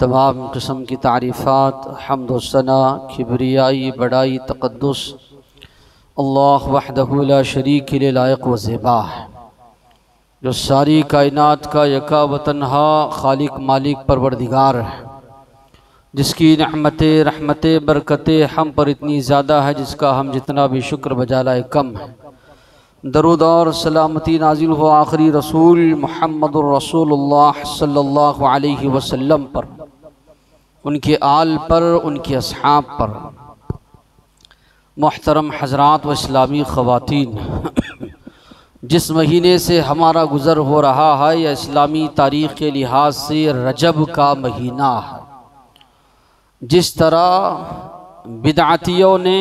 तमाम किस्म की तारीफ़ात, हम्द व सना, किबरियाई, बड़ाई, तक़द्दुस अल्लाह वहदहु ला शरीक के लायक व ज़ेबा है, जो सारी कायनात का यका व तन्हा खालिक मालिक परवरदिगार है, जिसकी रहमतें रहमतें बरकतें हम पर इतनी ज़्यादा है जिसका हम जितना भी शुक्र बजा लाए कम है। दरूद और सलामती नाजिल हो आखिरी रसूल मुहम्मदुर रसूलुल्लाह सल्लल्लाहु अलैहि वसल्लम पर, उनके आल पर, उनके अस्हाब पर। मोहतरम हज़रात व इस्लामी ख़वातीन, जिस महीने से हमारा गुज़र हो रहा है या इस्लामी तारीख़ के लिहाज से रजब का महीना है। जिस तरह बिदअतियों ने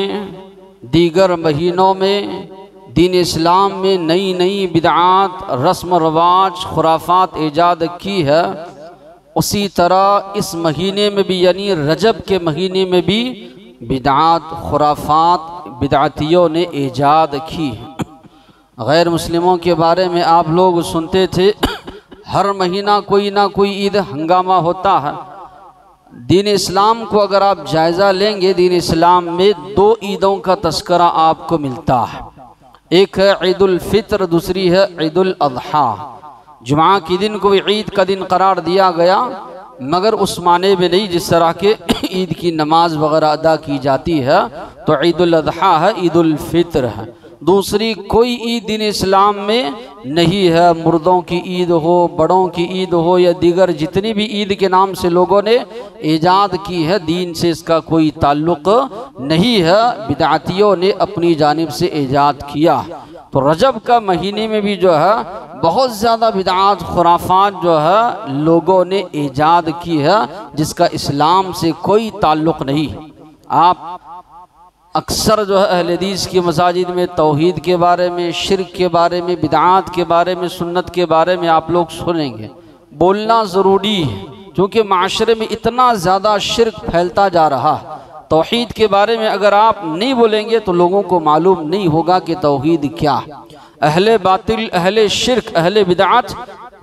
दीगर महीनों में दीन इस्लाम में नई नई बिदआत, रस्म रवाज, खुराफात ईजाद की है, उसी तरह इस महीने में भी यानी रजब के महीने में भी बिदआत, खुराफात, बिदअतियों ने ईजाद की है। गैर मुस्लिमों के बारे में आप लोग सुनते थे, हर महीना कोई ना कोई ईद हंगामा होता है। दीन इस्लाम को अगर आप जायज़ा लेंगे, दीन इस्लाम में दो ईदों का तस्करा आपको मिलता है। एक है ईदुल फित्र, दूसरी है ईदुल अज़हा। जुमा के दिन को ईद का दिन करार दिया गया, मगर उस माने में नहीं जिस तरह के ईद की नमाज वगैरह अदा की जाती है, तो ईदुल अज़हा है, ईदुल फित्र है। दूसरी कोई ईद दीन इस्लाम में नहीं है। मुर्दों की ईद हो, बड़ों की ईद हो या दीगर जितनी भी ईद के नाम से लोगों ने ईजाद की है, दीन से इसका कोई ताल्लुक़ नहीं है, बिदअतियों ने अपनी जानिब से ईजाद किया। तो रजब का महीने में भी जो है बहुत ज़्यादा बिदअत, खुराफात जो है लोगों ने ईजाद की है, जिसका इस्लाम से कोई ताल्लुक़ नहीं। आप अक्सर जो है अहले हदीस की मसाजिद में तौहीद के बारे में, शिर्क के बारे में, बिदआत के बारे में, सुन्नत के बारे में आप लोग सुनेंगे। बोलना ज़रूरी है क्योंकि माशरे में इतना ज़्यादा शिर्क फैलता जा रहा है। तौहीद के बारे में अगर आप नहीं बोलेंगे तो लोगों को मालूम नहीं होगा कि तौहीद क्या। अहले बातिल, अहले शिर्क, अहले बिदआत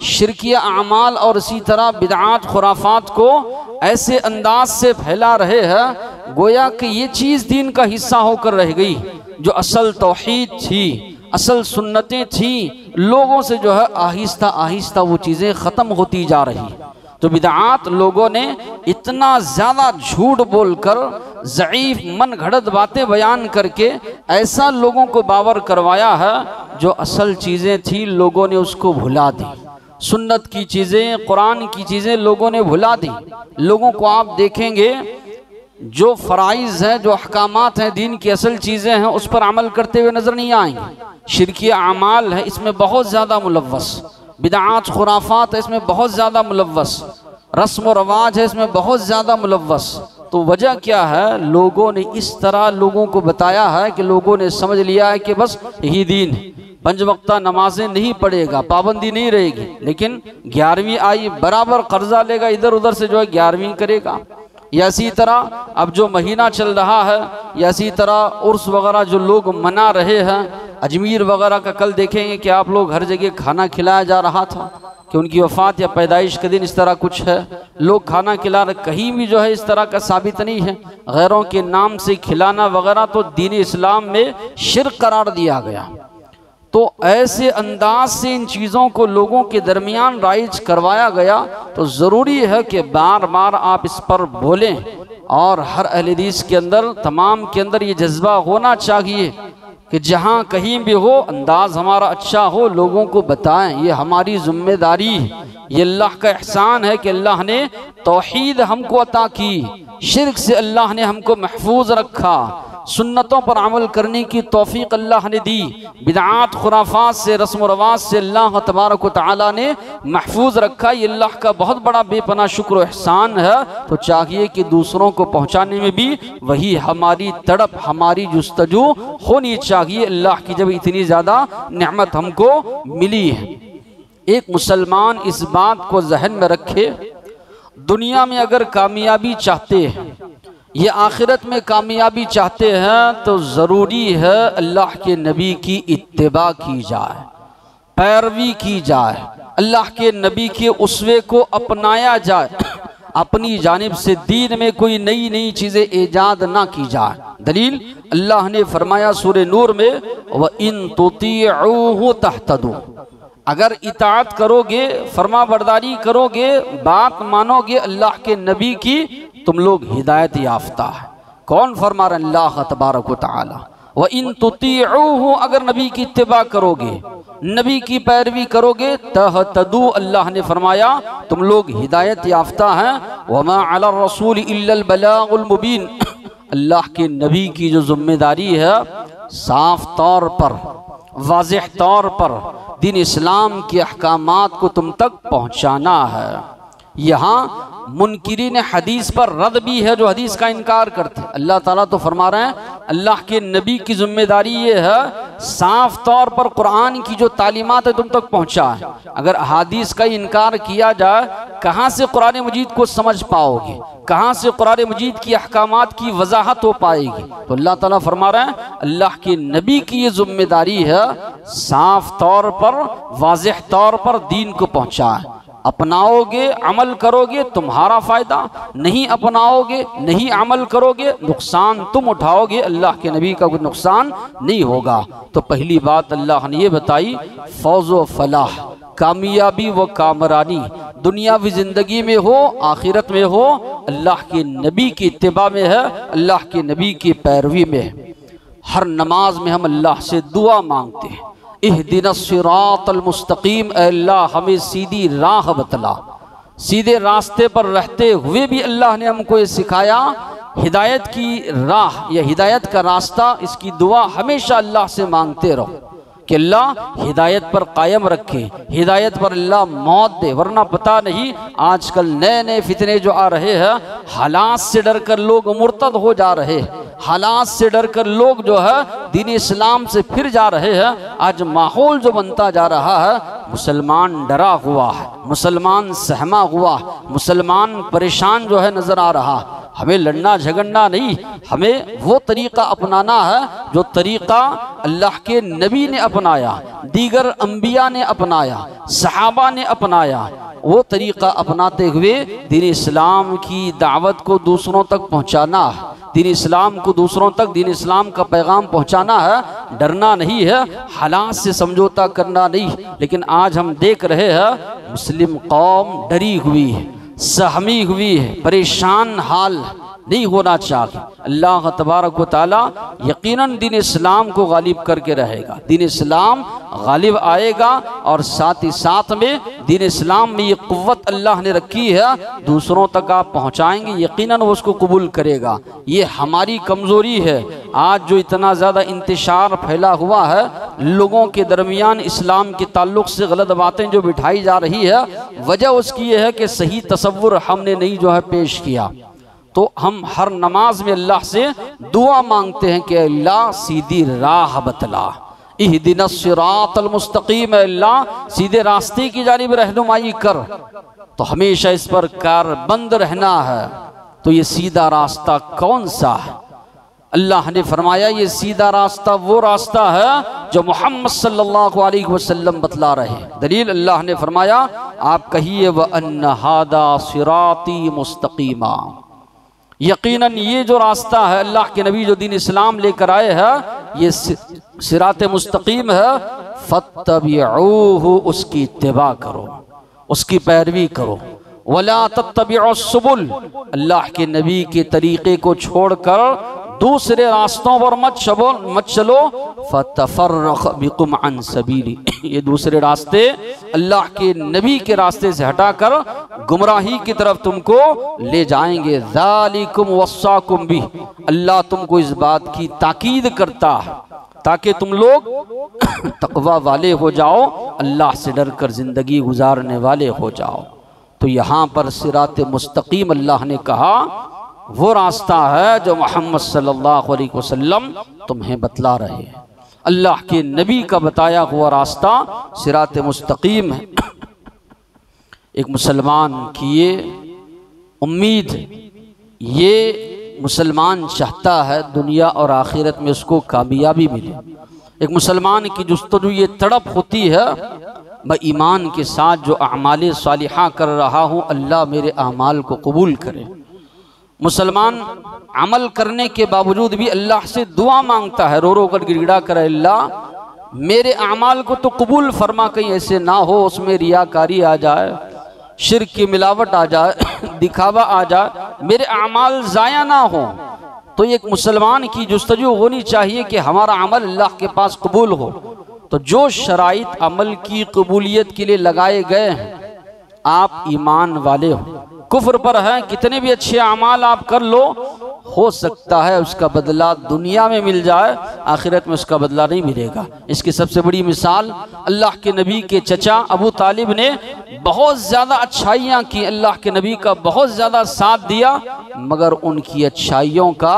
शिरकिया अमाल और इसी तरह बिदआत, खुराफात को ऐसे अंदाज से फैला रहे हैं गोया कि ये चीज़ दीन का हिस्सा होकर रह गई। जो असल तौहीद थी, असल सुन्नतें थी, लोगों से जो है आहिस्ता आहिस्ता वो चीज़ें ख़त्म होती जा रही। तो बिदआत लोगों ने इतना ज़्यादा झूठ बोलकर, ज़ईफ़ मन घड़त बातें बयान करके ऐसा लोगों को बावर करवाया है, जो असल चीज़ें थी लोगों ने उसको भुला दी। सुन्नत की चीज़ें, कुरान की चीज़ें लोगों ने भुला दी। लोगों को आप देखेंगे जो फ़राइज़ हैं, जो अहकामात हैं, दीन की असल चीज़ें हैं, उस पर अमल करते हुए नज़र नहीं आएंगे। शिरकिया अमाल है, इसमें बहुत ज़्यादा मुलव्वस। बिदआत, खुराफात है, इसमें बहुत ज़्यादा मुलव्वस। रस्म व रवाज है, इसमें बहुत ज़्यादा मुलव्वस। तो वजह क्या है? लोगों ने इस तरह लोगों को बताया है कि लोगों ने समझ लिया है कि बस यही दीन है। 5 वक्ता नमाजें नहीं पढ़ेगा, पाबंदी नहीं रहेगी, लेकिन 11वीं आई बराबर कर्जा लेगा, इधर उधर से जो है 11वीं करेगा। या इसी तरह अब जो महीना चल रहा है, या इसी तरह उर्स वगैरह जो लोग मना रहे हैं, अजमीर वगैरह का कल देखेंगे कि आप लोग हर जगह खाना खिलाया जा रहा था कि उनकी वफ़ात या पैदाइश के दिन इस तरह कुछ है, लोग खाना खिला रहे। कहीं भी जो है इस तरह का साबित नहीं है। गैरों के नाम से खिलाना वगैरह तो दीन इस्लाम में शिर्क करार दिया गया। तो ऐसे अंदाज से इन चीज़ों को लोगों के दरमियान राइज करवाया गया, तो ज़रूरी है कि बार बार आप इस पर बोलें। और हर अहले हदीस के अंदर, तमाम के अंदर ये जज्बा होना चाहिए कि जहाँ कहीं भी हो, अंदाज हमारा अच्छा हो, लोगों को बताएं। ये हमारी जिम्मेदारी है, ये अल्लाह का एहसान है कि अल्लाह ने तौहीद हमको अता की, शिर्क से अल्लाह ने हमको महफूज रखा, सुन्नतों पर अमल करने की तौफीक अल्लाह ने दी, बिदआत, खुराफात से, रस्म रवाज से अल्लाह तबारक व तआला ने महफूज रखा। ये अल्लाह का बहुत बड़ा बेपनाह शुक्र व एहसान है। तो चाहिए कि दूसरों को पहुँचाने में भी वही हमारी तड़प, हमारी जुस्तजू होनी चाहिए। अल्लाह की जब इतनी ज़्यादा नेमत हमको मिली है, एक मुसलमान इस बात को जहन में रखे, दुनिया में अगर कामयाबी चाहते हैं, ये आखिरत में कामयाबी चाहते हैं, तो ज़रूरी है अल्लाह के नबी की इत्तिबा की जाए, पैरवी की जाए, अल्लाह के नबी के उसवे को अपनाया जाए। अपनी जानिब से दीन में कोई नई नई चीज़ें ईजाद ना की जाए। दलील अल्लाह ने फरमाया सूरे नूर में, व इन तुतीऊहु तहतदू, अगर इताअत करोगे, फरमा बरदारी करोगे, बात मानोगे अल्लाह के नबी की, तुम लोग हिदायत याफ्ता है। कौन फरमा रहा? अल्लाह तबारक व तआला। व इन तुतीऊहु, अगर नबी की इत्तिबा करोगे, नबी की पैरवी करोगे, तहतदू, अल्लाह ने फरमाया तुम लोग हिदायत याफ्ता हैं। वमा अला रसूल इल्लल बलागुल मुबीन, अल्लाह के नबी की जो जिम्मेदारी है साफ तौर पर, वाज़ेह तौर पर दीन इस्लाम के अहकामात को तुम तक पहुँचाना है। यहाँ मुनकिरीन हदीस पर रद भी है जो हदीस का इनकार करते हैं। अल्लाह ताला तो फरमा रहे हैं अल्लाह के नबी की जिम्मेदारी ये है साफ तौर पर कुरान की जो तालीमात है तुम तक पहुँचाए। अगर हदीस का इनकार किया जाए, कहाँ से कुरान मजीद को समझ पाओगे, कहाँ से कुरान मजीद की अहकामात की वजाहत हो पाएगी? तो अल्लाह ताला फरमा रहे हैं अल्लाह के नबी की ये जिम्मेदारी है साफ तौर पर, वाज़ेह तौर पर दीन को पहुँचाए। अपनाओगे, अमल करोगे, तुम्हारा फ़ायदा, नहीं अपनाओगे, नहीं अमल करोगे, नुकसान तुम उठाओगे, अल्लाह के नबी का कोई नुकसान नहीं होगा। तो पहली बात अल्लाह ने ये बताई, फौज़ व फलाह, कामयाबी व कामरानी दुनियावी ज़िंदगी में हो, आखिरत में हो, अल्लाह के नबी की इत्तिबा में है, अल्लाह के नबी की पैरवी में है। हर नमाज में हम अल्लाह से दुआ मांगते हैं, इहदिनस सिरातल मुस्तकीम, अल्लाह हमें सीधी राह बतला। सीधे रास्ते पर रहते हुए भी अल्लाह ने हमको ये सिखाया, हिदायत की राह या हिदायत का रास्ता, इसकी दुआ हमेशा अल्लाह से मांगते रहो कि अल्लाह हिदायत पर कायम रखे, हिदायत पर अल्लाह मौत दे। वरना पता नहीं आजकल नए नए फितने जो आ रहे हैं, हालात से डर कर लोग मुर्तद हो जा रहे हैं, हालात से डर कर लोग जो है दीन इस्लाम से फिर जा रहे हैं। आज माहौल जो बनता जा रहा है, मुसलमान डरा हुआ है, मुसलमान सहमा हुआ, मुसलमान परेशान जो है नज़र आ रहा। हमें लड़ना झगड़ना नहीं, हमें वो तरीक़ा अपनाना है जो तरीक़ा अल्लाह के नबी ने अपनाया, दीगर अंबिया ने अपनाया, सहाबा ने अपनाया। वो तरीक़ा अपनाते हुए दीन इस्लाम की दावत को दूसरों तक पहुँचाना है, दीन इस्लाम को दूसरों तक दीन इस्लाम का पैगाम पहुँचाना है। डरना नहीं है, हालात से समझौता करना नहीं। लेकिन आज हम देख रहे हैं मुस्लिम कौम डरी हुई है, सहमी हुई है, परेशान हाल नहीं होना चाहिए। अल्लाह तबारक व तआला यकीनन दीन इस्लाम को गालिब करके रहेगा, दीन इस्लाम गालिब आएगा। और साथ ही साथ में दीन इस्लाम में ये क़ुव्वत अल्लाह ने रखी है, दूसरों तक आप पहुँचाएंगे, यकीनन वो उसको कबूल करेगा। ये हमारी कमज़ोरी है। आज जो इतना ज़्यादा इंतशार फैला हुआ है, लोगों के दरमियान इस्लाम के ताल्लुक़ से गलत बातें जो बिठाई जा रही है, वजह उसकी ये है कि सही तसव्वुर हमने नहीं जो है पेश किया। तो हम हर नमाज में अल्लाह से दुआ मांगते हैं कि अल्लाह सीधी राह बतला, इहदिनस सिरातल मुस्तकीम, अल्लाह सीधे रास्ते की जानिब रहनुमाई कर। तो हमेशा इस पर कारबंद रहना है। तो ये सीधा रास्ता कौन सा है? अल्लाह ने फरमाया ये सीधा रास्ता वो रास्ता है जो मोहम्मद सल्लल्लाहु अलैहि वसल्लम बतला रहे। दलील अल्लाह ने फरमाया, आप कहिए व अन्ना हादा सिराती मुस्तकीमा, यकीनन ये जो रास्ता है अल्लाह के नबी जो दीन इस्लाम लेकर आए हैं, ये सिरात मुस्तकीम है। फत्तबिऊहु, उसकी इत्तिबा करो, उसकी पैरवी करो। वला तत्तबिउस सुबुल, अल्लाह के नबी के तरीक़े को छोड़कर दूसरे रास्तों पर मत चलो। फतफर्रक़ बिकुम अन सबीली, ये दूसरे रास्ते अल्लाह के नबी के रास्ते से हटाकर गुमराही की तरफ तुमको ले जाएंगे। ज़ालिकुम वस्साकुम बिह, अल्लाह तुमको इस बात की ताकीद करता है ताकि तुम लोग तक़वा वाले हो जाओ, अल्लाह से डर कर ज़िंदगी गुजारने वाले हो जाओ। तो यहाँ पर सिरात मुस्तकीम अल्लाह ने कहा वो रास्ता है जो मोहम्मद सल्लल्लाहु अलैहि वसल्लम तुम्हें बतला रहे हैं। अल्लाह के नबी का बताया हुआ रास्ता सिरात मुस्तकीम है। एक मुसलमान की ये उम्मीद, ये मुसलमान चाहता है दुनिया और आखिरत में उसको कामयाबी मिले। एक मुसलमान की जुस्तजू ये तड़प होती है मैं ईमान के साथ जो अमाल सालिहा कर रहा हूँ अल्लाह मेरे अमाल को कबूल करे। मुसलमान अमल करने के बावजूद भी अल्लाह से दुआ मांगता है, रो रो कर गिड़गिड़ा कर, अल्लाह मेरे अमाल को तो कबूल फरमा, कहीं ऐसे ना हो उसमें रियाकारी आ जाए, शिर्क की मिलावट आ जाए, दिखावा आ जाए, मेरे अमाल ज़ाया ना हो। तो एक मुसलमान की जुस्तजू होनी चाहिए कि हमारा अमल अल्लाह के पास कबूल हो। तो जो शराइत अमल की कबूलियत के लिए लगाए गए हैं, आप ईमान वाले हो, कुफ्र पर हैं, कितने भी अच्छे अमाल आप कर लो, हो सकता है उसका बदला दुनिया में मिल जाए, आखिरत में उसका बदला नहीं मिलेगा। इसकी सबसे बड़ी मिसाल अल्लाह के नबी के चचा अबू तालिब ने बहुत ज़्यादा अच्छाइयाँ की, अल्लाह के नबी का बहुत ज़्यादा साथ दिया, मगर उनकी अच्छाइयों का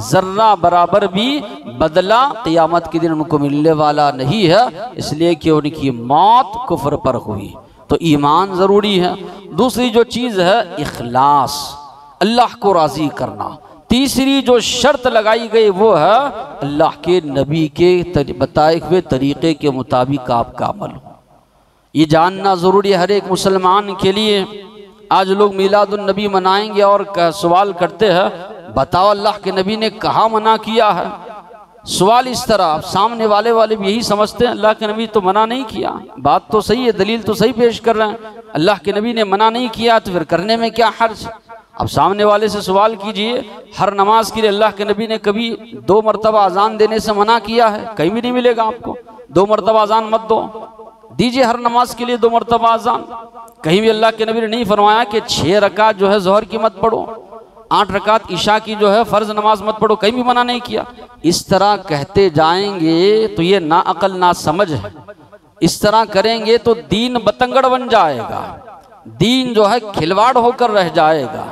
ज़र्रा बराबर भी बदला क़यामत के दिन उनको मिलने वाला नहीं है, इसलिए कि उनकी मौत कुफ्र पर हुई। तो ईमान ज़रूरी है। दूसरी जो चीज़ है इखलास, अल्लाह को राज़ी करना। तीसरी जो शर्त लगाई गई वो है अल्लाह के नबी के बताए हुए तरीक़े के मुताबिक आपका अमल हो। ये जानना ज़रूरी है हर एक मुसलमान के लिए। आज लोग मीलादुन नबी मनाएंगे और सवाल करते हैं, बताओ अल्लाह के नबी ने कहाँ मना किया है। सवाल इस तरह, आप सामने वाले भी यही समझते हैं अल्लाह के नबी तो मना नहीं किया। बात तो सही है, दलील तो सही पेश कर रहे हैं, अल्लाह के नबी ने मना नहीं किया तो फिर करने में क्या हर्ज। अब सामने वाले से सवाल कीजिए, हर नमाज के लिए अल्लाह के नबी ने कभी 2 मरतबा अजान देने से मना किया है? कहीं भी नहीं मिलेगा आपको। 2 मरतबा अजान मत दो, दीजिए हर नमाज के लिए 2 मरतबा अजान। कहीं भी अल्लाह के नबी ने नहीं फरमाया कि 6 रकात जो है ज़ोहर की मत पढ़ो, 8 रकात ईशा की जो है फ़र्ज नमाज मत पढ़ो, कहीं भी मना नहीं किया। इस तरह कहते जाएंगे तो ये ना अकल ना समझ है। इस तरह करेंगे तो दीन बतंगड़ बन जाएगा, दीन जो है खिलवाड़ होकर रह जाएगा,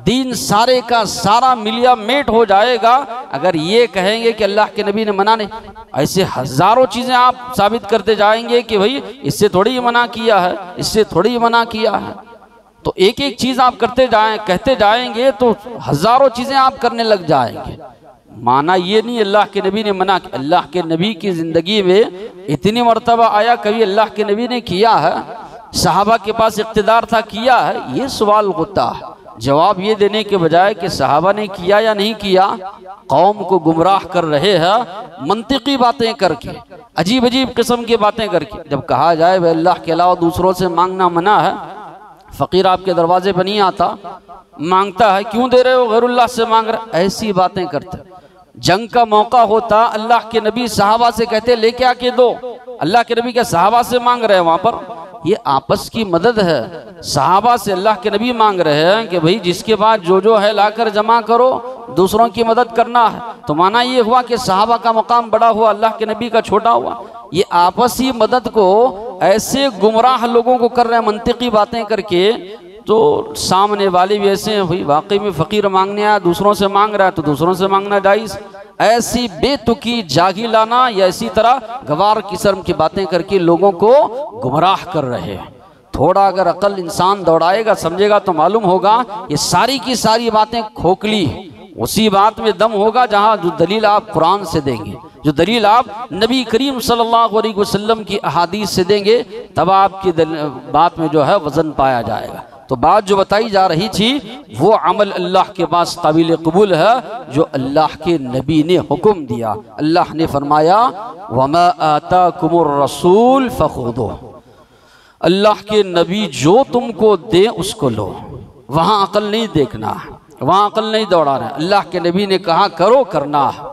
दीन सारे का सारा मिलिया मेट हो जाएगा। अगर ये कहेंगे कि अल्लाह के नबी ने मना नहीं, ऐसे हजारों चीज़ें आप साबित करते जाएंगे कि भाई इससे थोड़ी ही मना किया है, इससे थोड़ी ही मना किया है। तो एक एक चीज़ आप कहते जाएंगे तो हजारों चीज़ें आप करने लग जाएंगे। माना ये नहीं अल्लाह के नबी ने मना किया। अल्लाह के नबी की ज़िंदगी में इतनी मरतबा आया, कभी अल्लाह के नबी ने किया है, सहाबा के पास इख्तिदार था, किया है, ये सवाल होता है। जवाब ये देने के बजाय कि सहाबा ने किया या नहीं किया, कौम को गुमराह कर रहे हैं मंतिकी बातें करके, अजीब अजीब किस्म की बातें करके। जब कहा जाए वह अल्लाह के अलावा दूसरों से मांगना मना है, फ़कीर आपके दरवाजे पर नहीं आता, मांगता है, क्यों दे रहे हो, गैरुल्लाह से मांग रहे, ऐसी बातें करते। जंग का मौका होता, अल्लाह के नबी सहाबा से कहते लेके आके दो, अल्लाह के नबी क्या सहाबा से मांग रहे हैं वहाँ पर? ये आपस की मदद है। सहाबा से अल्लाह के नबी मांग रहे हैं कि भाई जिसके बाद जो है लाकर जमा करो, दूसरों की मदद करना है। तो माना ये हुआ कि सहाबा का मकाम बड़ा हुआ, अल्लाह के नबी का छोटा हुआ। ये आपसी मदद को ऐसे गुमराह लोगों को कर रहे हैं मंतिकी बातें करके, तो सामने वाले भी ऐसे हैं, भाई वाकई में फ़कीर मांगने आया, दूसरों से मांग रहा है तो दूसरों से मांगना जायज़। ऐसी बेतुकी जाहिलाना या इसी तरह गवार किस्म की बातें करके लोगों को गुमराह कर रहे हैं। थोड़ा अगर अकल इंसान दौड़ाएगा, समझेगा तो मालूम होगा ये सारी की सारी बातें खोखली। उसी बात में दम होगा जहाँ जो दलील आप कुरान से देंगे, जो दलील आप नबी करीम सल्लल्लाहु अलैहि वसल्लम की अहादीस से देंगे, तब आपकी बात में जो है वज़न पाया जाएगा। तो बात जो बताई जा रही थी वो अमल अल्लाह के पास काबिल कबूल है जो अल्लाह के नबी ने हुक्म दिया। अल्लाह ने फरमाया वमा आताकुमुर रसूल फखुदुह, अल्लाह के नबी जो तुमको दे उसको लो। वहाँ अकल नहीं देखना है, वहाँ अकल नहीं दौड़ाना है। अल्लाह के नबी ने कहा करो, करना है।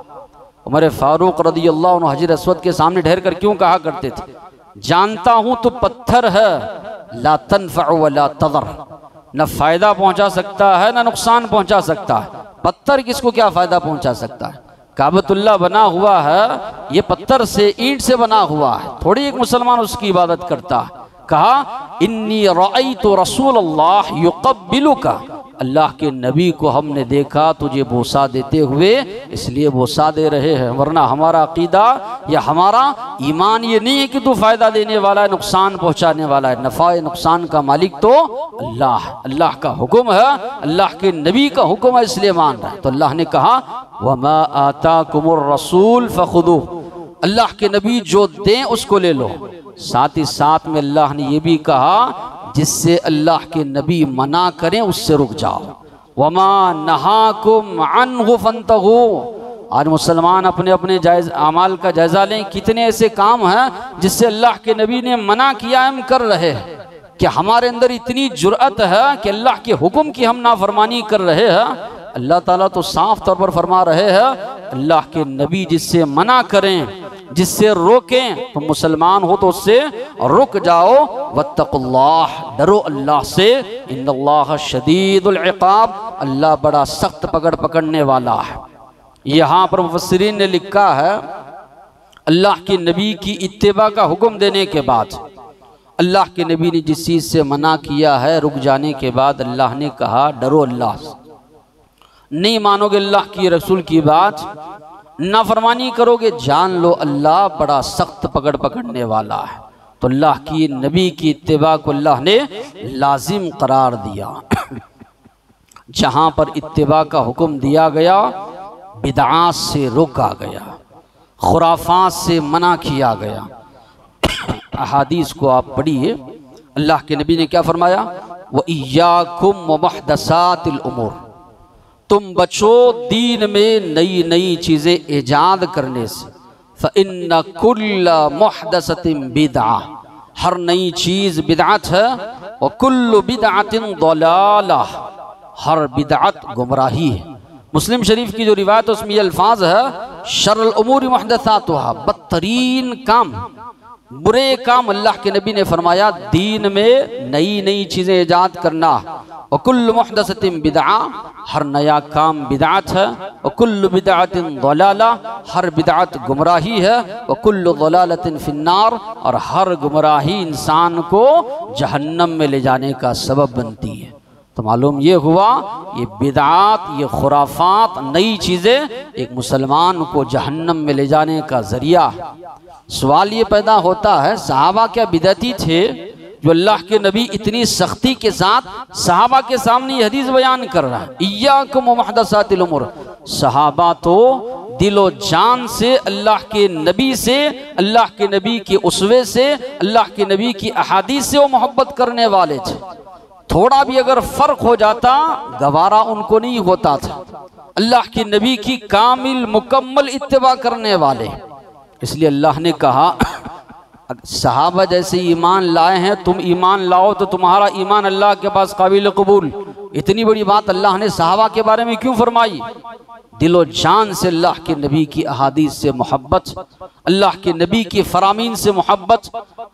उमर फारूक रज़ी अल्लाह अन्हु हजर अस्वद के सामने ठहर कर क्यों कहा करते थे, जानता हूँ तो पत्थर है, ला तनफ़अ व ला तज़र, न फ़ायदा पहुँचा सकता है न नुकसान पहुँचा सकता है। पत्थर किसको क्या फ़ायदा पहुँचा सकता है? काबतुल्लाह बना हुआ है, ये पत्थर से, ईंट से बना हुआ है, थोड़ी एक मुसलमान उसकी इबादत करता है। कहा इन्नी रअयतु रसूलल्लाह युक़ब्बिलुका, अल्लाह के नबी को हमने देखा तुझे बोसा देते हुए, इसलिए बोसा दे रहे हैं, वरना हमारा अकीदा या हमारा ईमान ये नहीं है कि तू फ़ायदा देने वाला है, नुकसान पहुँचाने वाला है। नफ़ा नुकसान का मालिक तो अल्लाह, अल्लाह का हुक्म है, अल्लाह के नबी का हुक्म है, इसलिए मान रहा है। तो अल्लाह ने कहा वमा आताकुमुर रसूल फखुदुह, अल्लाह के नबी जो दें उसको ले लो। साथ ही साथ में अल्लाह ने ये भी कहा जिससे अल्लाह के नबी मना करें उससे रुक जाओ। वमा नहाकुम अन्हु फंतहू। आज मुसलमान अपने अपने जायज़ अमाल का जायज़ा लें, कितने ऐसे काम हैं जिससे अल्लाह के नबी ने मना किया हम कर रहे हैं। कि हमारे अंदर इतनी जुर्अत है कि अल्लाह के हुक्म की हम नाफरमानी कर रहे हैं। अल्लाह ताला तो साफ तौर पर फरमा रहे हैं अल्लाह के नबी जिससे मना करें, जिससे रोकें, तो मुसलमान हो तो उससे रुक जाओ। वत्तकुल्लाह, डरो अल्लाह से। इन्नल्लाह शदीदुल इक़ाब, अल्लाह बड़ा सख्त पकड़ने वाला है। यहाँ पर मुफस्सिरीन ने लिखा है अल्लाह के नबी की इत्तिबा का हुक्म देने के बाद, अल्लाह के नबी ने जिस चीज़ से मना किया है रुक जाने के बाद अल्लाह ने कहा डरो अल्लाह से। नहीं मानोगे अल्लाह की रसूल की बात, नाफरमानी करोगे, जान लो अल्लाह बड़ा सख्त पकड़ने वाला है। तो अल्लाह की नबी की इत्तिबा को अल्लाह ने लाजिम करार दिया। जहाँ पर इत्तिबा का हुक्म दिया गया बिदआत से रोका गया, खुराफात से मना किया गया। अहादीस को आप पढ़िए, अल्लाह के नबी ने क्या फरमाया, व इय्याकुम व मुहदसातिल उमूर, तुम बचो दीन में नई नई चीज़ें ईजाद करने से। फ़इन्न कुल्ल मुहदसतिन बिदअ, हर नई चीज़ बिदअत है। व कुल्लु बिदअतिन दलाला, हर बिदअत गुमराही है। मुस्लिम शरीफ की जो रिवायत उसमें ये अल्फाज है शर्रुल उमूरि मुहदसातुहा, बदतरीन काम, बुरे काम अल्लाह के नबी ने फरमाया दीन में नई नई चीज़ें ईजाद करना। और कुल्लु मुहदसतिन बिदअ, हर नया काम बिदअत है। और कुल्लु बिदअतिन दलाला, हर बिदअत गुमराही है। और कुल्लु दलालतिन फिन्नार, और हर गुमराही इंसान को जहन्नम में ले जाने का सबब बनती है। तो मालूम ये हुआ ये बिदआत, ये खुराफात, नई चीज़ें एक मुसलमान को जहन्नम में ले जाने का जरिया। सवाल ये पैदा होता है सहाबा क्या बिदअती थे जो अल्लाह के नबी इतनी सख्ती के साथ सहाबा के सामने ये हदीस बयान कर रहा है, इय्याकुम व मुहदसातिल उमूर। सहाबा तो दिलो जान से अल्लाह के नबी से, अल्लाह के नबी के उसवे से, अल्लाह के नबी की अहादीस से वो मोहब्बत करने वाले थे। थोड़ा भी अगर फर्क हो जाता गवारा उनको नहीं होता था। अल्लाह के नबी की कामिल मुकम्मल इत्तिबा करने वाले, इसलिए अल्लाह ने कहा सहाबा जैसे ईमान लाए हैं तुम ईमान लाओ तो तुम्हारा ईमान अल्लाह के पास काबिल कबूल। इतनी बड़ी बात अल्लाह ने सहाबा के बारे में क्यों फरमाई? दिलो जान से अल्लाह के नबी की अहादीस से मोहब्बत, अल्लाह के नबी की फरामीन से मोहब्बत,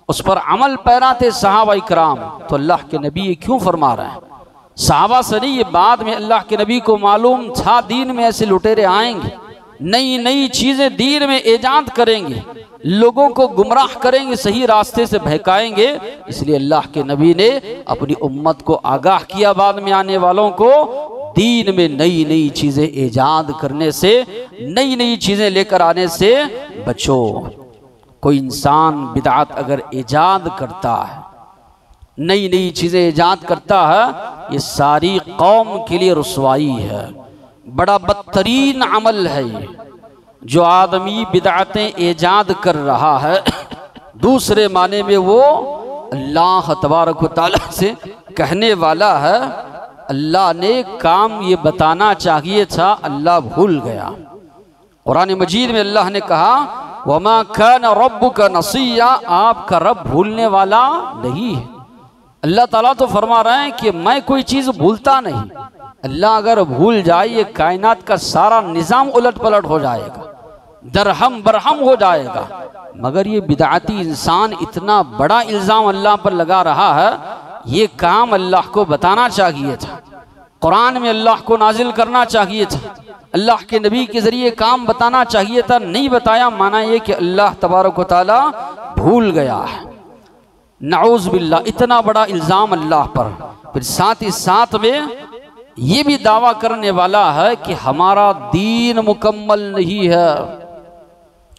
उस पर अमल पैरा थे सहाबा इकराम। तो अल्लाह के नबी ये क्यों फरमा रहे हैं? सहाबा से नहीं, ये बाद में अल्लाह के नबी को मालूम था दीन में ऐसे लुटेरे आएंगे, नई नई चीज़ें दीन में ईजाद करेंगे, लोगों को गुमराह करेंगे, सही रास्ते से बहकाएंगे। इसलिए अल्लाह के नबी ने अपनी उम्मत को आगाह किया बाद में आने वालों को दीन में नई नई चीज़ें ईजाद करने से, नई नई चीज़ें लेकर आने से बचो। कोई इंसान बिदअत अगर ईजाद करता है, नई नई चीज़ें ईजाद करता है, ये सारी कौम के लिए रुसवाई है, बड़ा बदतरीन अमल है ये। जो आदमी बिदअतें ईजाद कर रहा है दूसरे माने में वो अल्लाह तबारक व तआला से कहने वाला है। अल्लाह ने काम ये बताना चाहिए था, अल्लाह भूल गया। कुरान मजीद में अल्लाह ने कहा वमा काना रब्बुका नसिया, आपका रब भूलने वाला नहीं है। अल्लाह ताला तो फरमा रहे हैं कि मैं कोई चीज़ भूलता नहीं। अल्लाह अगर भूल जाए ये कायनात का सारा निज़ाम उलट पलट हो जाएगा, दरहम बरहम हो जाएगा। मगर ये बिदअती इंसान इतना बड़ा इल्ज़ाम अल्लाह पर लगा रहा है, ये काम अल्लाह को बताना चाहिए था, कुरान में अल्लाह को नाजिल करना चाहिए था, अल्लाह के नबी के ज़रिए काम बताना चाहिए था, नहीं बताया। माना ये कि अल्लाह तबारक व तआला भूल गया है। नऊज़ बिल्लाह, इतना बड़ा इल्ज़ाम अल्लाह पर। फिर साथ ही साथ में ये भी दावा करने वाला है कि हमारा दीन मुकम्मल नहीं है।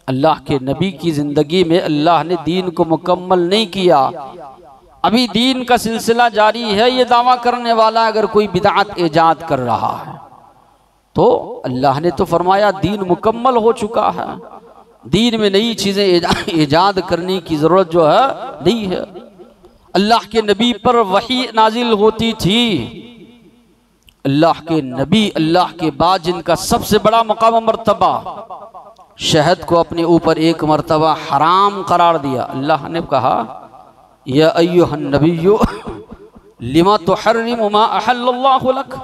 अल्लाह के नबी की ज़िंदगी में अल्लाह ने दीन को मुकम्मल नहीं किया, अभी दीन का सिलसिला जारी है। ये दावा करने वाला अगर कोई बिदअत ईजाद कर रहा है तो अल्लाह ने तो फरमाया दीन मुकम्मल हो चुका है। दीन में नई चीज़ें ईजाद करने की ज़रूरत जो है नहीं है। अल्लाह के नबी पर वही नाजिल होती थी। अल्लाह के नबी, अल्लाह के बाद जिनका सबसे बड़ा मकाम मर्तबा, शहद को अपने ऊपर एक मर्तबा हराम करार दिया। अल्लाह ने कहा या अय्युहन नबिय्यु लिमा तुहर्रिमु मा अहल्लल्लाहु लक।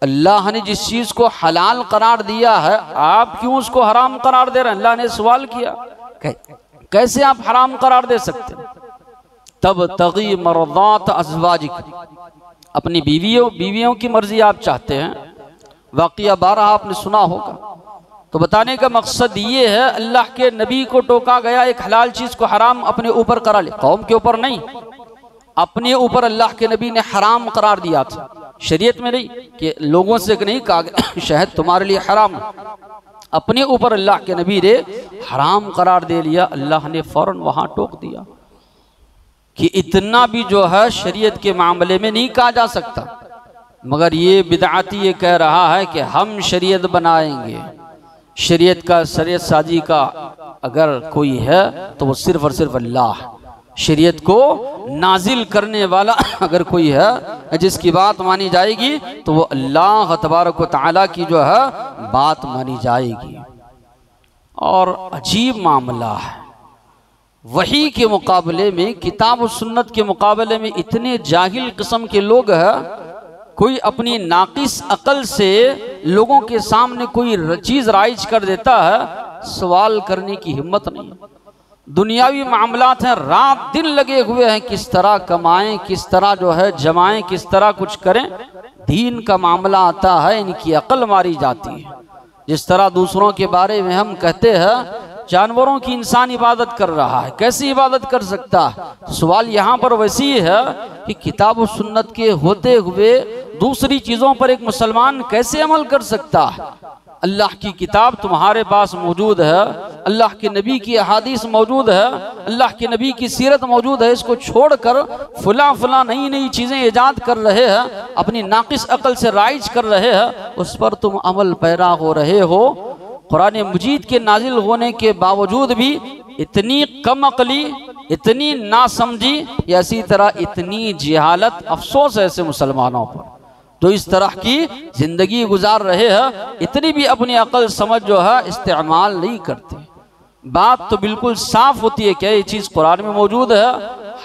अल्लाह ने जिस चीज़ को हलाल करार दिया है, आप क्यों उसको हराम करार दे रहे हैं? अल्लाह ने सवाल किया, कैसे आप हराम करार दे सकते हैं? तब तगी मर्दात अज़वाजिक, अपनी बीवियों की मर्जी आप चाहते हैं। वाक़िया 12 आपने सुना होगा। तो बताने का मकसद ये है, अल्लाह के नबी को टोका गया एक हलाल चीज़ को हराम अपने ऊपर करा ले, कौम के ऊपर नहीं, अपने ऊपर अल्लाह के नबी ने हराम करार दिया था। शरीयत में नहीं कि लोगों से नहीं कहा शहद तुम्हारे लिए हराम, अपने ऊपर अल्लाह के नबी ने हराम करार दे लिया। अल्लाह ने फौरन वहां टोक दिया कि इतना भी जो है शरीयत के मामले में नहीं कहा जा सकता। मगर ये बिदअती ये कह रहा है कि हम शरीयत बनाएंगे। शरीयत का शरीयत साजी का अगर कोई है तो वो सिर्फ और सिर्फ अल्लाह। शरीयत को नाजिल करने वाला अगर कोई है जिसकी बात मानी जाएगी तो वो अल्लाह तबारक व तआला की जो है बात मानी जाएगी। और अजीब मामला है, वही के मुकाबले में, किताब और सुन्नत के मुकाबले में इतने जाहिल किस्म के लोग हैं। कोई अपनी नाकिस अकल से लोगों के सामने कोई चीज़ राइज कर देता है, सवाल करने की हिम्मत नहीं। दुनियावी मामलात हैं, रात दिन लगे हुए हैं, किस तरह कमाएं, किस तरह जो है जमाएं, किस तरह कुछ करें। दीन का मामला आता है, इनकी अकल मारी जाती है। जिस तरह दूसरों के बारे में हम कहते हैं जानवरों की इंसान इबादत कर रहा है, कैसी इबादत कर सकता है? तो सवाल यहाँ पर वैसी है कि किताब और सुन्नत के होते हुए दूसरी चीज़ों पर एक मुसलमान कैसे अमल कर सकता है? अल्लाह की किताब तुम्हारे पास मौजूद है, अल्लाह के नबी की अहादीस मौजूद है, अल्लाह के नबी की सीरत मौजूद है। इसको छोड़कर फुला नई नई चीज़ें ईजाद कर रहे हैं, अपनी नाकिस अकल से राइज कर रहे हैं, उस पर तुम अमल पैरा हो रहे हो। कुरान मजीद के नाजिल होने के बावजूद भी इतनी कम अकली, इतनी नासमझी, या इसी तरह इतनी जिहालत, अफसोस है ऐसे मुसलमानों पर जो इस तरह की जिंदगी गुजार रहे हैं, इतनी भी अपनी अकल समझ जो है इस्तेमाल नहीं करते। बात तो बिल्कुल साफ होती है, क्या ये चीज़ कुरान में मौजूद है,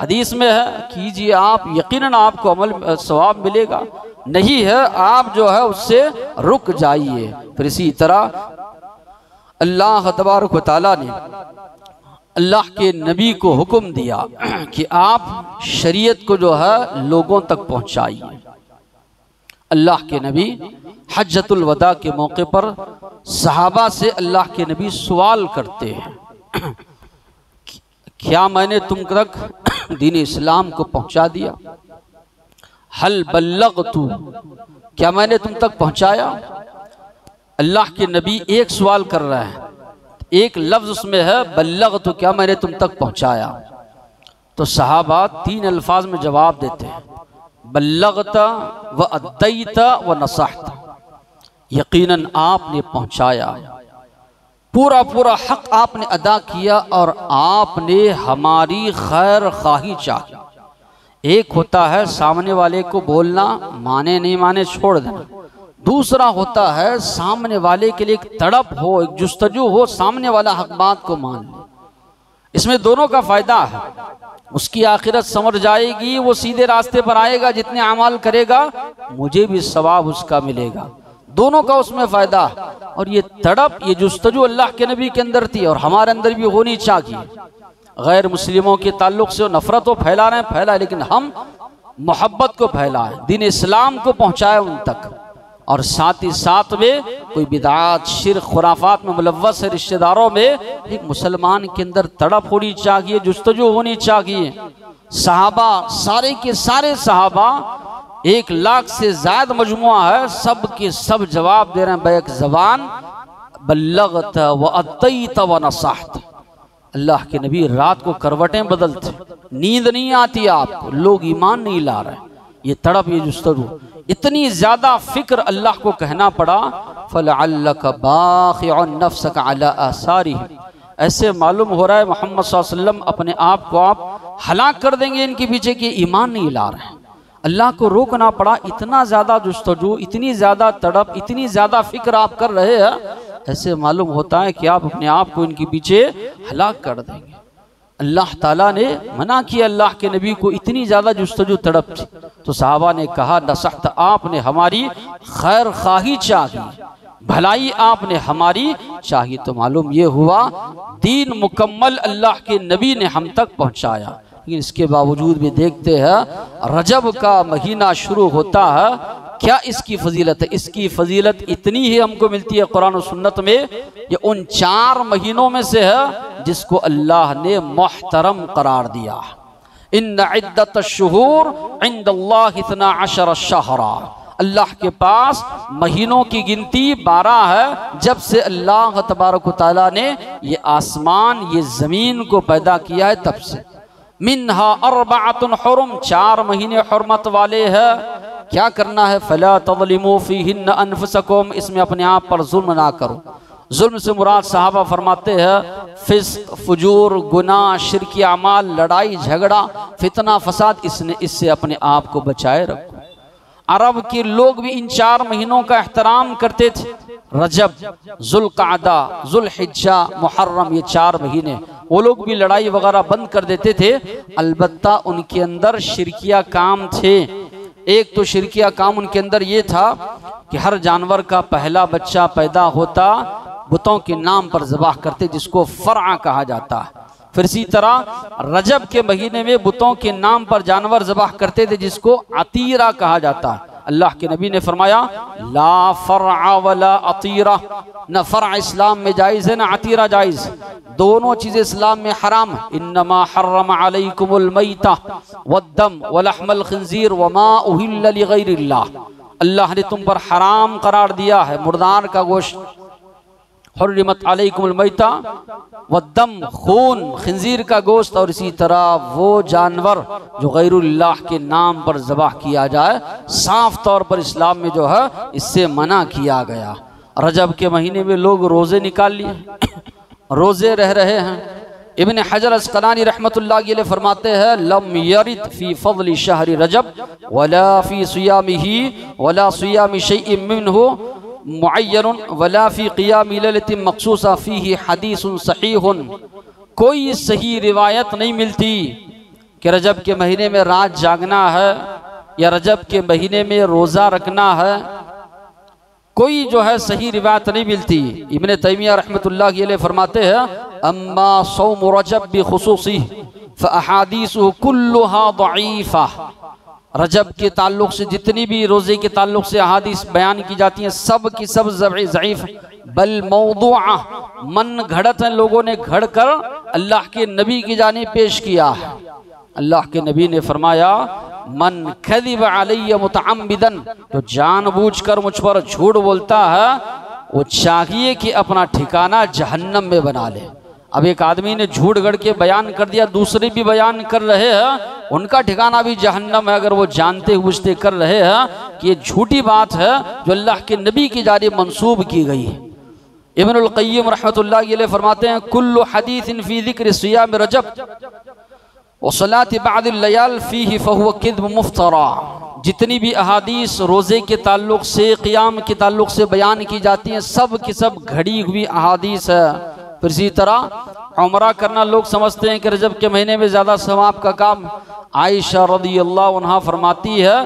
हदीस में है, कीजिए आप, यकीनन आपको अमल सवाब मिलेगा। नहीं है, आप जो है उससे रुक जाइए। फिर इसी तरह अल्लाह तबारक व तआला ने अल्लाह के नबी को हुक्म दिया कि आप शरीयत को जो है लोगों तक पहुंचाइए। अल्लाह के नबी हज्जतुल वदा के मौके पर सहाबा से अल्लाह के नबी सवाल करते हैं, क्या मैंने तुम तक दीन इस्लाम को पहुंचा दिया? हल बल्लगतु, क्या मैंने तुम तक पहुंचाया? अल्लाह के नबी एक सवाल कर रहे हैं, एक लफ्ज उसमें है बल्लगतु, क्या मैंने तुम तक पहुंचाया? तो सहाबा 3 अल्फाज में जवाब देते हैं, बल्लगता व अद्दैता व नसहता। यकीनन आपने पहुंचाया, पूरा पूरा हक आपने अदा किया और आपने हमारी खैर खाही चाहिए। एक होता है सामने वाले को बोलना, माने नहीं माने छोड़ देना। दूसरा होता है सामने वाले के लिए एक तड़प हो, एक जुस्तजू हो, सामने वाला हक बात को मान ले। इसमें दोनों का फायदा है, उसकी आखिरत समझ जाएगी, वो सीधे रास्ते पर आएगा, जितने अमाल करेगा मुझे भी सवाब उसका मिलेगा, दोनों का उसमें फायदा है। और ये तड़प, ये जुस्तजू अल्लाह के नबी के अंदर थी और हमारे अंदर भी होनी चाहिए। गैर मुस्लिमों के ताल्लुक से नफरत को फैला रहे हैं, फैलाए, लेकिन हम मोहब्बत को फैलाएं, दीन इस्लाम को पहुंचाए उन तक। और साथ ही साथ में कोई बिदात, शिर्क, खुराफात में मुलव्वस है रिश्तेदारों में, एक मुसलमान के अंदर तड़प होनी चाहिए, जुस्तजू होनी चाहिए। सहाबा, सारे के सारे सहाबा, 1 लाख से ज्यादा मजमुआ है, सब के सब जवाब दे रहे हैं बैक ज़बान, बल्लगत व अतैत व नसहत। अल्लाह के नबी रात को करवटें बदलते, नींद नहीं आती आपको, लोग ईमान नहीं ला रहे, ये तड़प, ये जुस्तजू, इतनी ज़्यादा फिक्र अल्लाह को कहना पड़ा फलअल्लका बाखिउन नफ्सका अला आसारिहिम। ऐसे मालूम हो रहा है मोहम्मद सल्लल्लाहु अलैहि वसल्लम अपने आप को आप हलाक कर देंगे इनके पीछे कि ईमान नहीं ला रहे हैं। अल्लाह को रोकना पड़ा, इतना ज़्यादा जुस्तजू, इतनी ज़्यादा तड़प, इतनी ज़्यादा फिक्र आप कर रहे हैं, ऐसे मालूम होता है कि आप अपने आप को इनके पीछे हलाक कर देंगे। अल्लाह ताला ने मना किया अल्लाह के नबी को, इतनी ज़्यादा जुस्तजू तड़प थी। तो सहाबा ने कहा नसहत, आपने हमारी खैर खाही चाहिए, भलाई आपने हमारी चाहिए। तो मालूम ये हुआ दीन मुकम्मल अल्लाह के नबी ने हम तक पहुँचाया। लेकिन इसके बावजूद भी देखते हैं रजब का महीना शुरू होता है, क्या इसकी फजीलत है? इसकी फजीलत इतनी ही हमको मिलती है कुरान और सुन्नत में, ये उन 4 महीनों में से है जिसको अल्लाह ने मोहतरम करार दिया। इन्न इद्दतश्शुहूर इंदल्लाहि 12 शहरा, अल्लाह के पास महीनों की गिनती 12 है। जब से अल्लाह तबारक व तआला ने ये आसमान, ये ज़मीन को पैदा किया है तब से। मिन्हा अर्बअतुन हुरुम, 4 महीने हुर्मत वाले हैं। क्या करना है? फला तज़लिमू फ़ीहिन्ना अनफुसकुम, इसमें अपने आप पर जुल्म ना करो। जुल्म से मुराद साहबा फरमाते हैं फिस्क, फुजूर, गुनाह, शिरकी अमाल, लड़ाई झगड़ा, फितना फसाद, इससे अपने आप को बचाए रखो। अरब के लोग भी इन 4 महीनों का एहतराम करते थे। रजब, जुल्क़अदा, जुल्हिज्जा, मुहर्रम, ये 4 महीने वो लोग भी लड़ाई वगैरह बंद कर देते थे। अलबत्ता उनके अंदर शिरकिया काम थे। एक तो शिरकिया काम उनके अंदर ये था कि हर जानवर का पहला बच्चा पैदा होता बुतों के नाम पर ज़बाह करते, जिसको फ़रआ कहा जाता है। फिर इसी तरह रजब के महीने में बुतों के नाम पर जानवर ज़बाह करते थे, जिसको अतीरा कहा जाता है। अल्लाह के नबी ने फरमाया ला फ़रआ वला अतीरा, न फ़रअ इस्लाम में जायज़ है न अतीरा जायज़, दोनों चीज़ें इस्लाम में हराम। इन्नमा हर्रम अलैकुमुल मैता वद्दम वलहमल खिंज़ीर वमा उहिल्ल लिगैरिल्लाह, अल्लाह ने तुम पर हराम करार दिया है मुर्दार का गोश्त। हुर्रिमत अलैकुमुल मैता वद्दम, खून, खिंजीर का गोश्त, और इसी तरह वो जानवर जो गैरुल्लाह के नाम पर ज़बाह किया जाए, साफ तौर पर इस्लाम में जो है इससे मना किया गया। रजब के महीने में लोग रोज़े निकाल लिए, रोज़े रह रहे हैं। इब्न हजर अस्क़लानी रहमतुल्लाह अलैह फरमाते हैं लम यरिद फ़ी फ़ज़्ल शहर रजब वला फ़ी सियामिही वला सियामी शैइन मिन्हु मुअय्यनुन वला फ़ी क़ियामि लैलतिन मख़सूसा फ़ीही हदीसुन सहीहुन, कोई सही रिवायत नहीं मिलती कि रजब के महीने में रात जागना है या रजब के महीने में रोज़ा रखना है, कोई जो है सही रिवायत नहीं मिलती। इब्न तैमिया रहमतुल्लाह अलैह फरमाते हैं अम्मा सौम रजब बिखुसूसी फ़अहादीसुहु कुल्लुहा दईफ़ा, रजब के ताल्लुक़ से जितनी भी रोज़े के ताल्लुक़ से अहादीस बयान की जाती हैं सब की सब ज़ईफ़, बल मौदूआ, मन घड़त हैं, लोगों ने घड़ कर अल्लाह के नबी की जानिब पेश किया है। अल्लाह के नबी ने फरमाया मन कज़िब अलैया मुतअम्मिदन, जो जानबूझकर मुझ पर झूठ बोलता है वो चाहिए कि अपना ठिकाना जहन्नम में बना ले। अब एक आदमी ने झूठ गढ़ के बयान कर दिया, दूसरे भी बयान कर रहे हैं, उनका ठिकाना भी जहन्नम है, अगर वो जानते बूझते कर रहे हैं कि ये झूठी बात है जो अल्लाह के नबी की जानिब मंसूब की गई है। इब्नुल क़य्यिम रहमतुल्लाह अलैह फरमाते हैं कुल्लु हदीसिन फ़ी ज़िक्र सियाम रजब व सलाति बअदिल लयाल फ़ीही फ़हुव किज़्ब मुफ़्तरा, जितनी भी अहादीस रोज़े के ताल्लुक़ से, क़ियाम के ताल्लुक़ से बयान की जाती हैं सब की सब घड़ी हुई अहादीस है। फिर इसी तरह उम्रा करना लोग समझते हैं कि रजब के महीने में ज़्यादा सवाब का काम। आयशा रज़ियल्लाहु अन्हा फरमाती है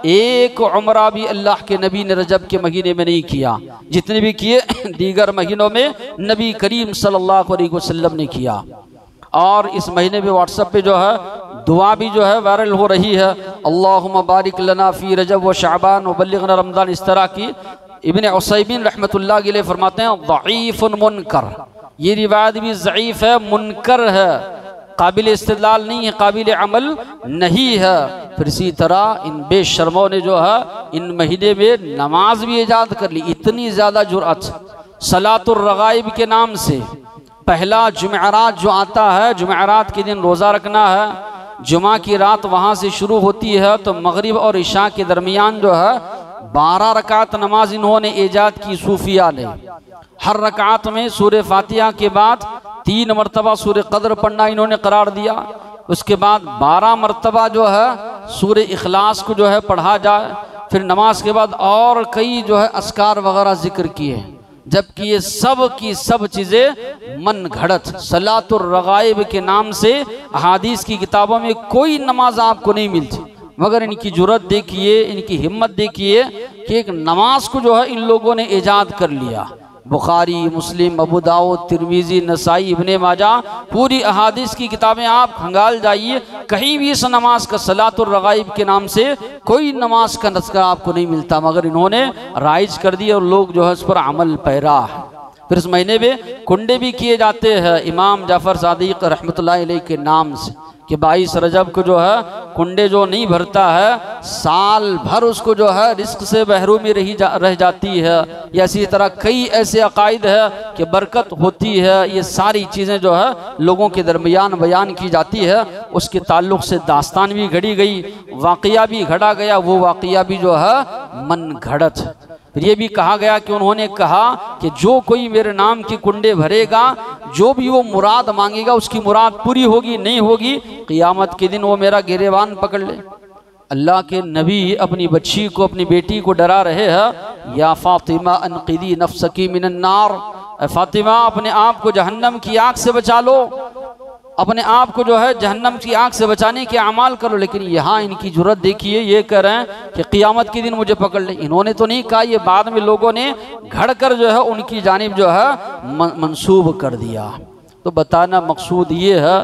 एक उम्रा भी अल्लाह के नबी ने रजब के महीने में नहीं किया, जितने भी किए दीगर महीनों में नबी करीम सल्लल्लाहु अलैहि वसल्लम ने किया। और इस महीने में व्हाट्सएप पे जो है दुआ भी जो है वायरल हो रही है, अल्लाहुम्मा बारिक लना फ़ी रजब व शअबान व बल्लिगना रमज़ान, इस तरह की। इब्न उसैमीन रहमतुल्लाह अलैह फरमाते हैं दईफ़ुन मुनकर, ये रिवायत भी ज़ईफ़ है, मुनकर है, काबिल इस्तिदलाल नहीं है, काबिल अमल नहीं है। फिर इसी तरह इन बेशर्मों ने जो है इन महीने में नमाज भी ईजाद कर ली, इतनी ज़्यादा जुर्अत। सलातुर रगाइब के नाम से पहला जुमेरात जो आता है, जुमेरात के दिन रोज़ा रखना है, जुमा की रात वहाँ से शुरू होती है तो मगरिब और इशा के दरमियान जो है 12 रकात नमाज इन्होंने ईजाद की सूफिया ने। हर रकात में सूरह फातिहा के बाद 3 मरतबा सूरह कद्र पढ़ना इन्होंने करार दिया। उसके बाद 12 मरतबा जो है सूरह इखलास को जो है पढ़ा जाए। फिर नमाज के बाद और कई जो है अस्कार वगैरह जिक्र किए, जबकि ये सब की सब चीज़ें मन घड़त सलातुर रगाइब के नाम से अहादीस की किताबों में कोई नमाज आपको नहीं मिलती। मगर इनकी जुर्रत देखिए, इनकी हिम्मत देखिए कि एक नमाज को जो है इन लोगों ने ईजाद कर लिया। बुखारी, मुस्लिम, अबू दाऊद, तिरमिजी, नसाई, इब्ने माजा, पूरी अहादीस की किताबें आप खंगाल जाइए, कहीं भी इस नमाज का सलातुर रगाइब के नाम से कोई नमाज का नस्का आपको नहीं मिलता। मगर इन्होंने राइज कर दिया और लोग जो है इस पर अमल पैरा है। फिर इस महीने में कुंडे भी किए जाते हैं इमाम जाफर सादिक रहमतुल्लाह अलैह के नाम से कि 22 रजब को जो है कुंडे जो नहीं भरता है साल भर उसको जो है रिस्क से महरूमी रह जाती है। या इसी तरह कई ऐसे अकायद है कि बरकत होती है। ये सारी चीज़ें जो है लोगों के दरमियान बयान की जाती है। उसके ताल्लुक़ से दास्तान भी घड़ी गई, वाक़िया भी घड़ा गया, वो वाक़िया भी जो है मन घड़त। फिर ये भी कहा गया कि उन्होंने कहा कि जो कोई मेरे नाम के कुंडे भरेगा, जो भी वो मुराद मांगेगा उसकी मुराद पूरी होगी, नहीं होगी क़ियामत के दिन वो मेरा गिरेबान पकड़ ले। अल्लाह के नबी अपनी बच्ची को, अपनी बेटी को डरा रहे हैं, या फातिमा अनक़िदी नफ्सकी मिनन नार, फातिमा अपने आप को जहन्नम की आग से बचा लो, अपने आप को जो है जहन्नम की आग से बचाने के अमाल करो। लेकिन यहाँ इनकी जुर्रत देखिए, ये कह रहे हैं कि क़ियामत के दिन मुझे पकड़ ले। इन्होंने तो नहीं कहा, ये बाद में लोगों ने घड़ कर जो है उनकी जानिब जो है मंसूब कर दिया। तो बताना मकसूद ये है,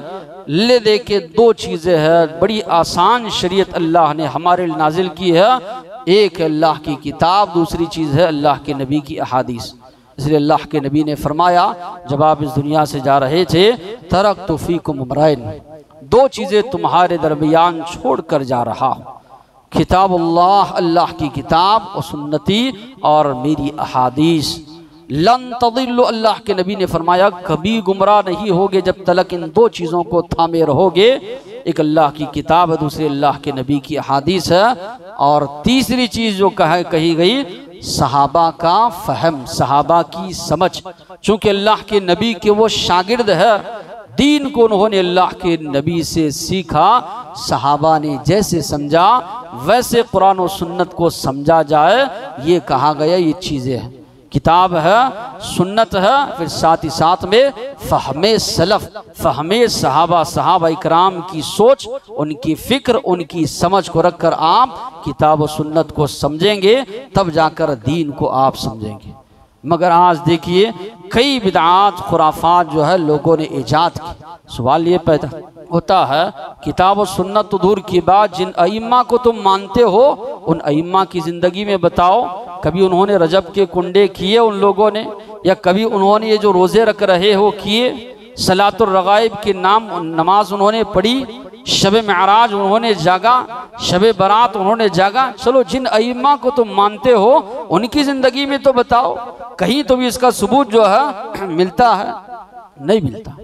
ले दे के 2 चीज़ें हैं, बड़ी आसान शरीयत अल्लाह ने हमारे लिए नाजिल की है। एक अल्लाह की किताब, दूसरी चीज़ है अल्लाह के नबी की अहादीस। इसलिए अल्लाह के नबी ने फरमाया जब आप इस दुनिया से जा रहे थे, तरक्तु फीकुम अमरैन, 2 चीज़ें तुम्हारे दरमियान छोड़ कर जा रहा हूँ, किताबुल्लाह, अल्लाह की किताब, और सुन्नती, और मेरी अहादीस। लन तदिल्लु, अल्लाह के नबी ने फरमाया कभी गुमराह नहीं होगे जब तलक इन 2 चीज़ों को थामे रहोगे। एक अल्लाह की किताब है, दूसरी अल्लाह के नबी की अहादीस है, और तीसरी चीज़ जो कही गई सहाबा का फहम, सहाबा की समझ। चूँकि अल्लाह के नबी के वो शागिर्द है, दीन को उन्होंने अल्लाह के नबी से सीखा, सहाबा ने जैसे समझा वैसे कुरान और सुन्नत को समझा जाए, ये कहा गया। ये चीज़ें हैं, किताब है, सुन्नत है, फिर साथ ही साथ में फ़हमे सलफ़, फ़हमे सहाबा, सहाबा इकराम की सोच, उनकी फ़िक्र, उनकी समझ को रख कर आप किताब और सुन्नत को समझेंगे, तब जाकर दीन को आप समझेंगे। मगर आज देखिए कई बिदआत खुराफात जो है लोगों ने ईजाद की। सवाल ये पैदा होता है, किताब और सुन्नत तो दूर की बात, जिन अइम्मा को तुम मानते हो उन अइम्मा की ज़िंदगी में बताओ, कभी उन्होंने रजब के कुंडे किए उन लोगों ने, या कभी उन्होंने ये जो रोज़े रख रहे हो किए, सलातुर रगाइब के नाम नमाज उन्होंने पढ़ी, शब मेराज उन्होंने जागा, शब बारात उन्होंने जागा। चलो जिन अइम्मा को तुम मानते हो उनकी ज़िंदगी में तो बताओ, कहीं तो भी इसका सबूत जो है मिलता है? नहीं मिलता।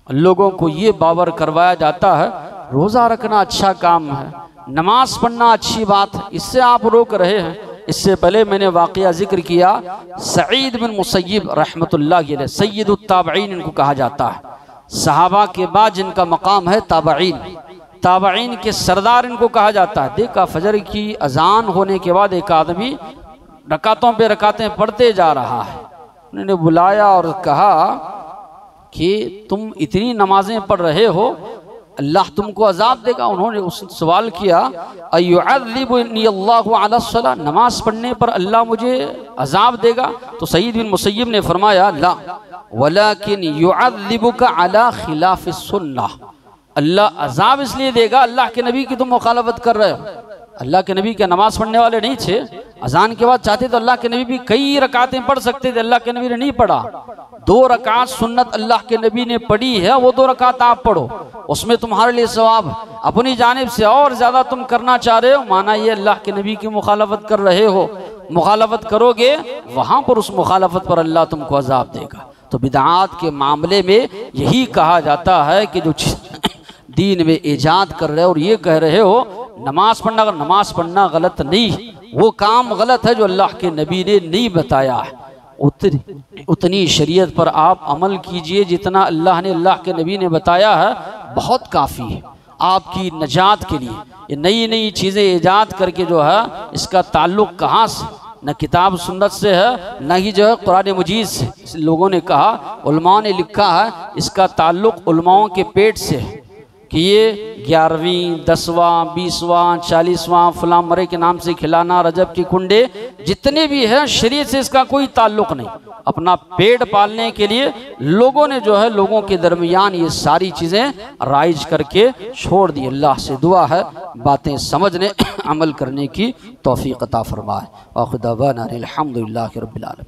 लोगों को ये बावर करवाया जाता है रोज़ा रखना अच्छा काम है, नमाज पढ़ना अच्छी बात है, इससे आप रोक रहे हैं। इससे पहले मैंने वाक़या जिक्र किया, सईद बिन मुसय्यब रहमतुल्लाह अलैह सय्यदुत ताबईन इनको कहा जाता है। सहाबा के बाद जिनका मकाम है ताबईन, ताबईन के सरदार इनको कहा जाता है। देखा फजर की अजान होने के बाद एक आदमी रकातों पे रकातें पढ़ते जा रहा है। उन्होंने बुलाया और कहा कि तुम इतनी नमाजें पढ़ रहे हो, अल्लाह तुमको अजाब देगा। उन्होंने उस सवाल किया, अयुअज़्ज़िबुनी अल्लाहु अला सलाह, नमाज पढ़ने पर अल्लाह मुझे अजाब देगा? तो सईद बिन मुसय्यब ने फरमाया, ला वलाकिन युअज़्ज़िबुका अला खिलाफ़ सुन्नह, अल्लाह अजाब इसलिए देगा अल्लाह के नबी की तुम मुखालफत कर रहे हो। अल्लाह के नबी के नमाज पढ़ने वाले नहीं थे, अजान के बाद चाहते तो अल्लाह के नबी भी कई रकातें पढ़ सकते थे, अल्लाह के नबी ने नहीं पढ़ा। 2 रकात सुन्नत अल्लाह के नबी ने पढ़ी है, वो 2 रकात आप पढ़ो, उसमें तुम्हारे लिए सवाब। अपनी जानिब से और ज़्यादा तुम करना चाह रहे हो, माना ये अल्लाह के नबी की मुखालफत कर रहे हो। मुखालफत करोगे वहाँ पर उस मुखालफत पर अल्लाह तुमको अजाब देगा। तो बिदआत के मामले में यही कहा जाता है कि दीन में ईजाद कर रहे हो और ये कह रहे हो नमाज पढ़ना, अगर नमाज पढ़ना गलत नहीं, वो काम गलत है जो अल्लाह के नबी ने नहीं बताया है, उतनी शरीयत पर आप अमल कीजिए जितना अल्लाह ने, अल्लाह के नबी ने बताया है, बहुत काफ़ी है आपकी नजात के लिए। ये नई नई चीज़ें ईजाद करके जो है, इसका ताल्लुक़ कहाँ से, न किताब सुन्नत से है, न ही जो है कुरान मजीद से। लोगों ने कहा, उलमा ने लिखा है, इसका ताल्लुक़ उलमाओं के पेट से है कि ये 11वीं 10वां 20वां 40वां फलां मरे के नाम से खिलाना, रजब के कुंडे जितने भी हैं, शरीयत से इसका कोई ताल्लुक़ नहीं। अपना पेट पालने के लिए लोगों ने जो है, लोगों के दरमियान ये सारी चीज़ें राइज करके छोड़ दी। अल्लाह से दुआ है बातें समझने अमल करने की तौफीक अता फरमाए। व आखिर दावाना अनिल हम्दुलिल्लाहि रब्बिल आलमीन।